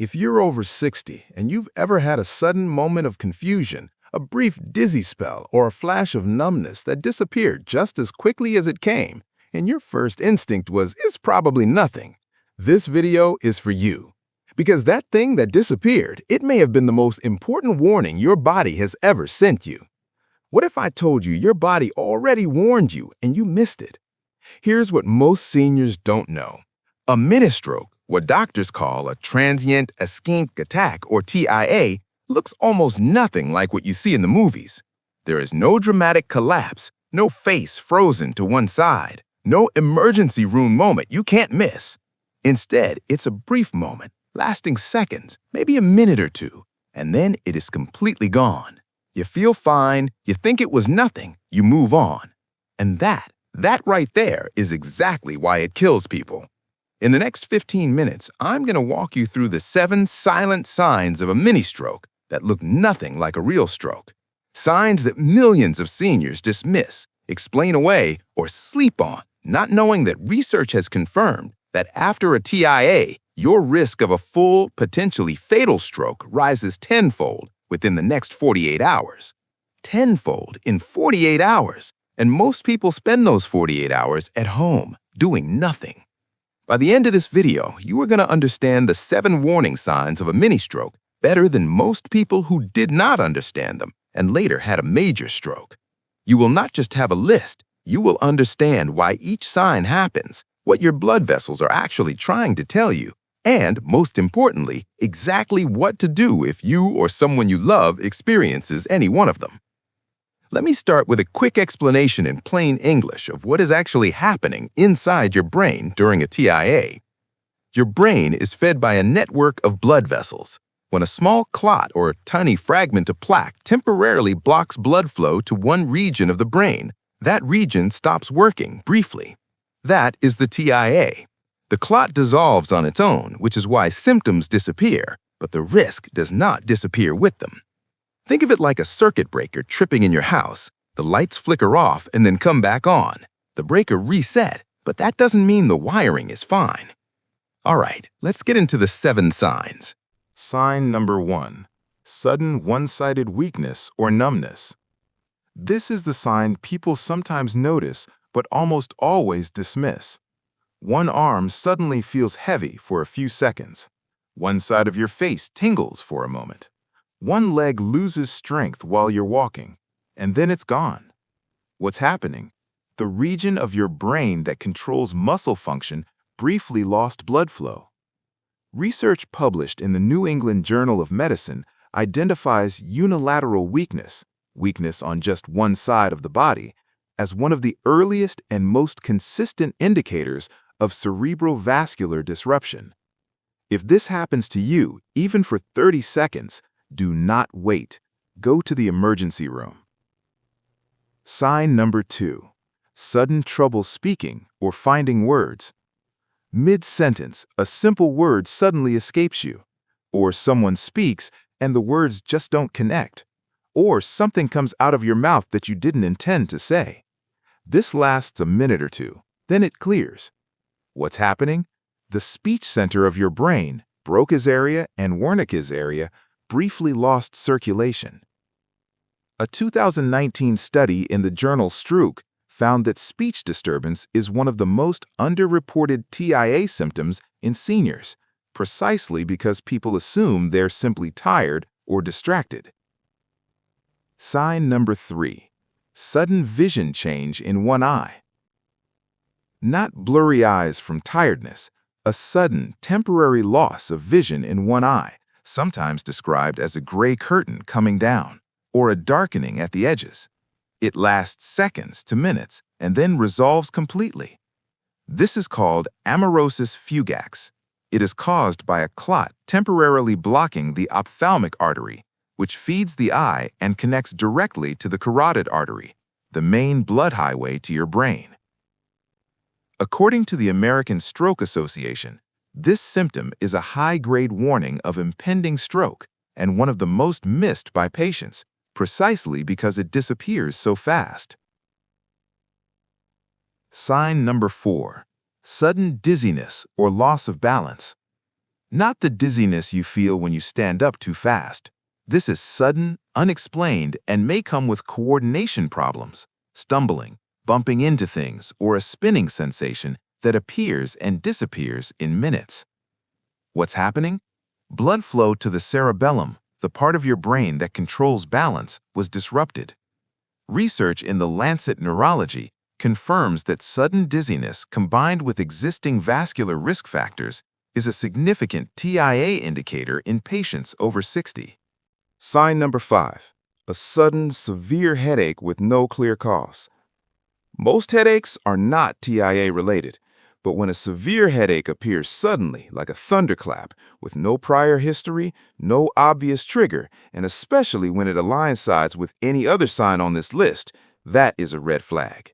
If you're over 60 and you've ever had a sudden moment of confusion, a brief dizzy spell, or a flash of numbness that disappeared just as quickly as it came, and your first instinct was, "It's probably nothing," this video is for you. Because that thing that disappeared, it may have been the most important warning your body has ever sent you. What if I told you your body already warned you and you missed it? Here's what most seniors don't know. A mini-stroke, what doctors call a Transient Ischemic Attack, or TIA, looks almost nothing like what you see in the movies. There is no dramatic collapse, no face frozen to one side, no emergency room moment you can't miss. Instead, it's a brief moment, lasting seconds, maybe a minute or two, and then it is completely gone. You feel fine, you think it was nothing, you move on. And that right there is exactly why it kills people. In the next 15 minutes, I'm going to walk you through the 7 silent signs of a mini-stroke that look nothing like a real stroke. Signs that millions of seniors dismiss, explain away, or sleep on, not knowing that research has confirmed that after a TIA, your risk of a full, potentially fatal stroke rises tenfold within the next 48 hours. Tenfold in 48 hours, and most people spend those 48 hours at home, doing nothing. By the end of this video, you are going to understand the 7 warning signs of a mini-stroke better than most people who did not understand them and later had a major stroke. You will not just have a list, you will understand why each sign happens, what your blood vessels are actually trying to tell you, and, most importantly, exactly what to do if you or someone you love experiences any one of them. Let me start with a quick explanation in plain English of what is actually happening inside your brain during a TIA. Your brain is fed by a network of blood vessels. When a small clot or tiny fragment of plaque temporarily blocks blood flow to one region of the brain, that region stops working briefly. That is the TIA. The clot dissolves on its own, which is why symptoms disappear, but the risk does not disappear with them. Think of it like a circuit breaker tripping in your house. The lights flicker off and then come back on. The breaker reset, but that doesn't mean the wiring is fine. All right, let's get into the 7 signs. Sign number 1. Sudden one-sided weakness or numbness. This is the sign people sometimes notice but almost always dismiss. One arm suddenly feels heavy for a few seconds. One side of your face tingles for a moment. One leg loses strength while you're walking, and then it's gone. What's happening? The region of your brain that controls muscle function briefly lost blood flow. Research published in the New England Journal of Medicine identifies unilateral weakness on just one side of the body, as one of the earliest and most consistent indicators of cerebrovascular disruption. If this happens to you, even for 30 seconds, do not wait. Go to the emergency room. Sign number 2. Sudden trouble speaking or finding words. Mid-sentence, a simple word suddenly escapes you. Or someone speaks and the words just don't connect. Or something comes out of your mouth that you didn't intend to say. This lasts a minute or two, then it clears. What's happening? The speech center of your brain, Broca's area and Wernicke's area, briefly lost circulation. A 2019 study in the journal Stroke found that speech disturbance is one of the most underreported TIA symptoms in seniors, precisely because people assume they're simply tired or distracted. Sign number 3. Sudden vision change in one eye. Not blurry eyes from tiredness, a sudden, temporary loss of vision in one eye, sometimes described as a gray curtain coming down, or a darkening at the edges. It lasts seconds to minutes and then resolves completely. This is called amaurosis fugax. It is caused by a clot temporarily blocking the ophthalmic artery, which feeds the eye and connects directly to the carotid artery, the main blood highway to your brain. According to the American Stroke Association, this symptom is a high-grade warning of impending stroke and one of the most missed by patients, precisely because it disappears so fast. Sign number 4. Sudden dizziness or loss of balance. Not the dizziness you feel when you stand up too fast. This is sudden, unexplained, and may come with coordination problems, stumbling, bumping into things, or a spinning sensation that appears and disappears in minutes. What's happening? Blood flow to the cerebellum, the part of your brain that controls balance, was disrupted. Research in the Lancet Neurology confirms that sudden dizziness combined with existing vascular risk factors is a significant TIA indicator in patients over 60. Sign number 5, a sudden, severe headache with no clear cause. Most headaches are not TIA related, but when a severe headache appears suddenly, like a thunderclap, with no prior history, no obvious trigger, and especially when it aligns with any other sign on this list, that is a red flag.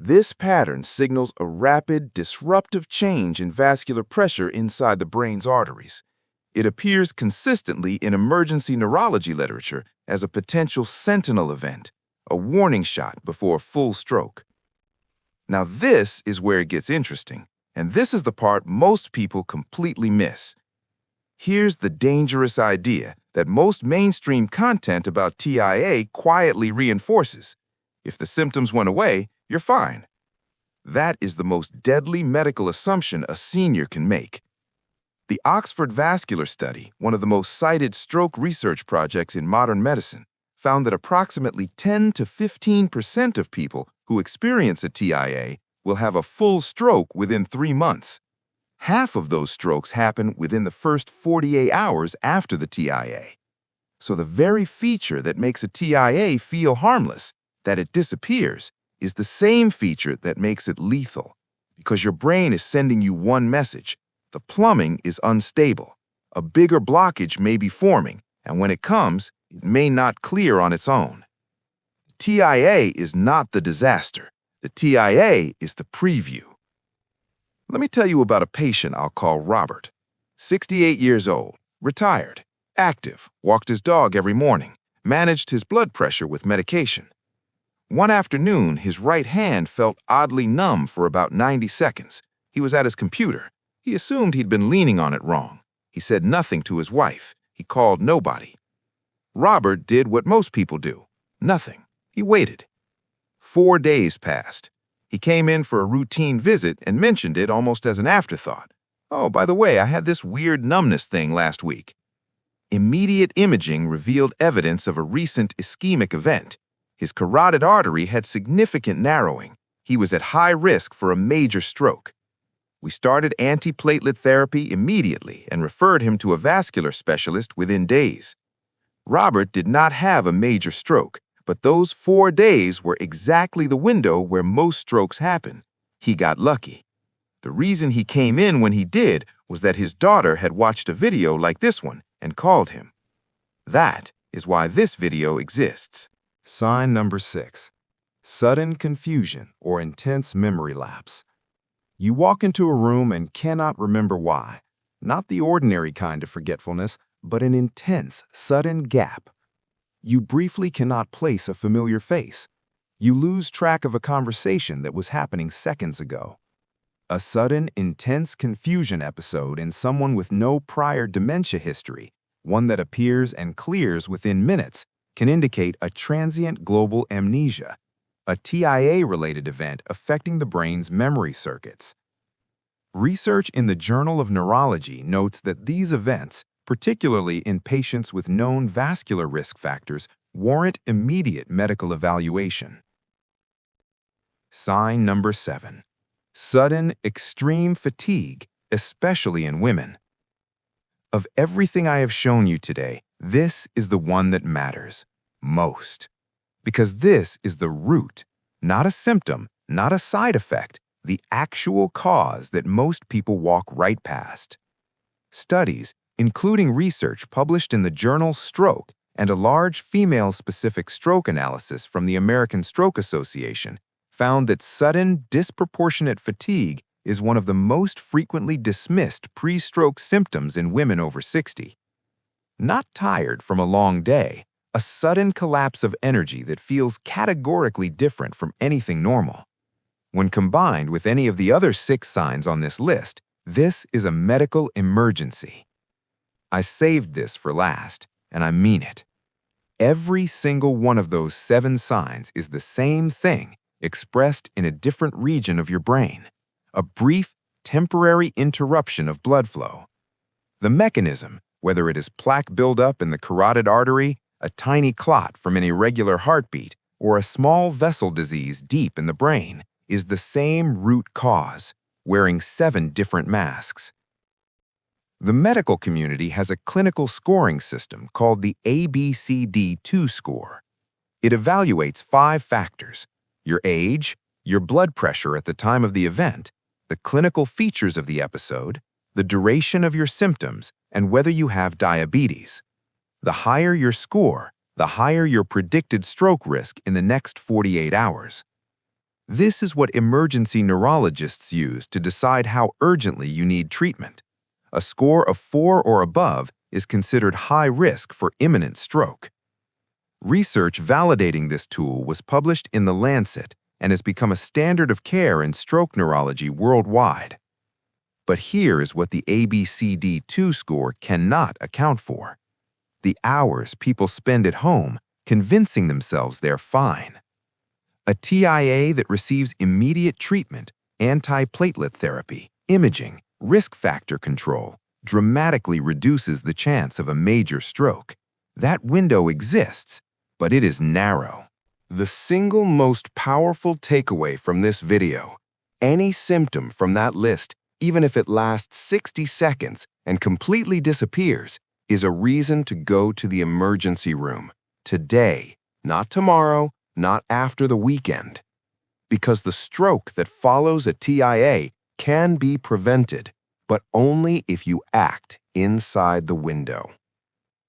This pattern signals a rapid, disruptive change in vascular pressure inside the brain's arteries. It appears consistently in emergency neurology literature as a potential sentinel event, a warning shot before a full stroke. Now this is where it gets interesting, and this is the part most people completely miss. Here's the dangerous idea that most mainstream content about TIA quietly reinforces. If the symptoms went away, you're fine. That is the most deadly medical assumption a senior can make. The Oxford Vascular Study, one of the most cited stroke research projects in modern medicine, found that approximately 10 to 15% of people who experience a TIA will have a full stroke within 3 months. Half of those strokes happen within the first 48 hours after the TIA. So the very feature that makes a TIA feel harmless, that it disappears, is the same feature that makes it lethal, because your brain is sending you one message. The plumbing is unstable. A bigger blockage may be forming, and when it comes, it may not clear on its own. TIA is not the disaster. The TIA is the preview. Let me tell you about a patient I'll call Robert. 68 years old, retired, active, walked his dog every morning, managed his blood pressure with medication. One afternoon, his right hand felt oddly numb for about 90 seconds. He was at his computer. He assumed he'd been leaning on it wrong. He said nothing to his wife. He called nobody. Robert did what most people do. Nothing. He waited. 4 days passed. He came in for a routine visit and mentioned it almost as an afterthought. Oh, by the way, I had this weird numbness thing last week. Immediate imaging revealed evidence of a recent ischemic event. His carotid artery had significant narrowing. He was at high risk for a major stroke. We started antiplatelet therapy immediately and referred him to a vascular specialist within days. Robert did not have a major stroke, but those 4 days were exactly the window where most strokes happen. He got lucky. The reason he came in when he did was that his daughter had watched a video like this one and called him. That is why this video exists. Sign number 6. Sudden confusion or intense memory lapse. You walk into a room and cannot remember why. Not the ordinary kind of forgetfulness, but an intense, sudden gap. You briefly cannot place a familiar face. You lose track of a conversation that was happening seconds ago. A sudden, intense confusion episode in someone with no prior dementia history, one that appears and clears within minutes, can indicate a transient global amnesia, a TIA-related event affecting the brain's memory circuits. Research in the Journal of Neurology notes that these events, particularly in patients with known vascular risk factors, warrant immediate medical evaluation. Sign number 7. Sudden, extreme fatigue, especially in women. Of everything I have shown you today, this is the one that matters most. Because this is the root, not a symptom, not a side effect, the actual cause that most people walk right past. Studies, including research published in the journal Stroke and a large female-specific stroke analysis from the American Stroke Association, found that sudden, disproportionate fatigue is one of the most frequently dismissed pre-stroke symptoms in women over 60. Not tired from a long day, a sudden collapse of energy that feels categorically different from anything normal. When combined with any of the other 6 signs on this list, This is a medical emergency. I saved this for last, and I mean it. Every single one of those 7 signs is the same thing expressed in a different region of your brain. A brief, temporary interruption of blood flow. The mechanism, whether it is plaque buildup in the carotid artery, a tiny clot from an irregular heartbeat, or a small vessel disease deep in the brain, is the same root cause, wearing 7 different masks. The medical community has a clinical scoring system called the ABCD2 Score. It evaluates 5 factors: your age, your blood pressure at the time of the event, the clinical features of the episode, the duration of your symptoms, and whether you have diabetes. The higher your score, the higher your predicted stroke risk in the next 48 hours. This is what emergency neurologists use to decide how urgently you need treatment. A score of 4 or above is considered high risk for imminent stroke. Research validating this tool was published in The Lancet and has become a standard of care in stroke neurology worldwide. But here is what the ABCD2 score cannot account for: the hours people spend at home convincing themselves they're fine. A TIA that receives immediate treatment, antiplatelet therapy, imaging, risk factor control, dramatically reduces the chance of a major stroke. That window exists, but it is narrow. The single most powerful takeaway from this video: any symptom from that list, even if it lasts 60 seconds and completely disappears, is a reason to go to the emergency room. Today, not tomorrow, not after the weekend. Because the stroke that follows a TIA can be prevented, but only if you act inside the window.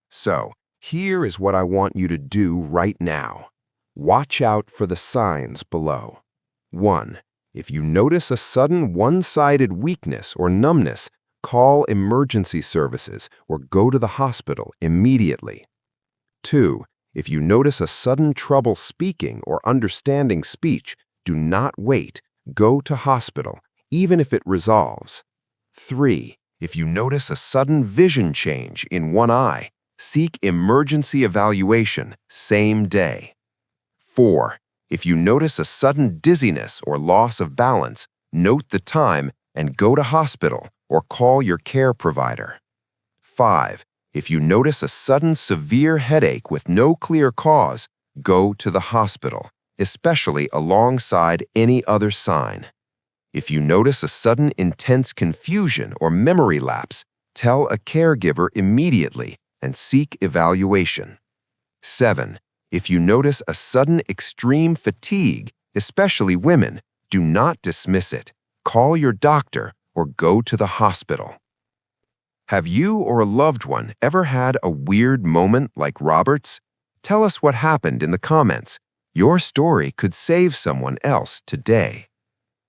So, here is what I want you to do right now. Watch out for the signs below. 1. If you notice a sudden one-sided weakness or numbness, call emergency services or go to the hospital immediately. 2. If you notice a sudden trouble speaking or understanding speech, do not wait. Go to hospital, even if it resolves. 3. If you notice a sudden vision change in one eye, seek emergency evaluation same day. 4. If you notice a sudden dizziness or loss of balance, note the time and go to hospital or call your care provider. 5. If you notice a sudden severe headache with no clear cause, go to the hospital, especially alongside any other sign. If you notice a sudden intense confusion or memory lapse, tell a caregiver immediately and seek evaluation. 7. If you notice a sudden extreme fatigue, especially women, do not dismiss it. Call your doctor or go to the hospital. Have you or a loved one ever had a weird moment like Robert's? Tell us what happened in the comments. Your story could save someone else today.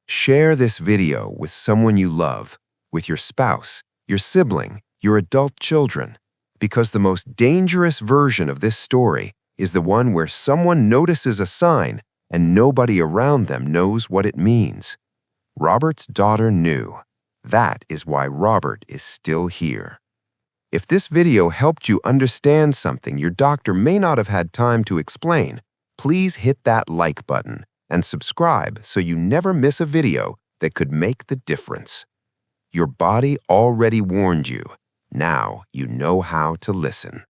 Share this video with someone you love, with your spouse, your sibling, your adult children, because the most dangerous version of this story is the one where someone notices a sign and nobody around them knows what it means. Robert's daughter knew. That is why Robert is still here. If this video helped you understand something your doctor may not have had time to explain, please hit that like button and subscribe so you never miss a video that could make the difference. Your body already warned you. Now you know how to listen.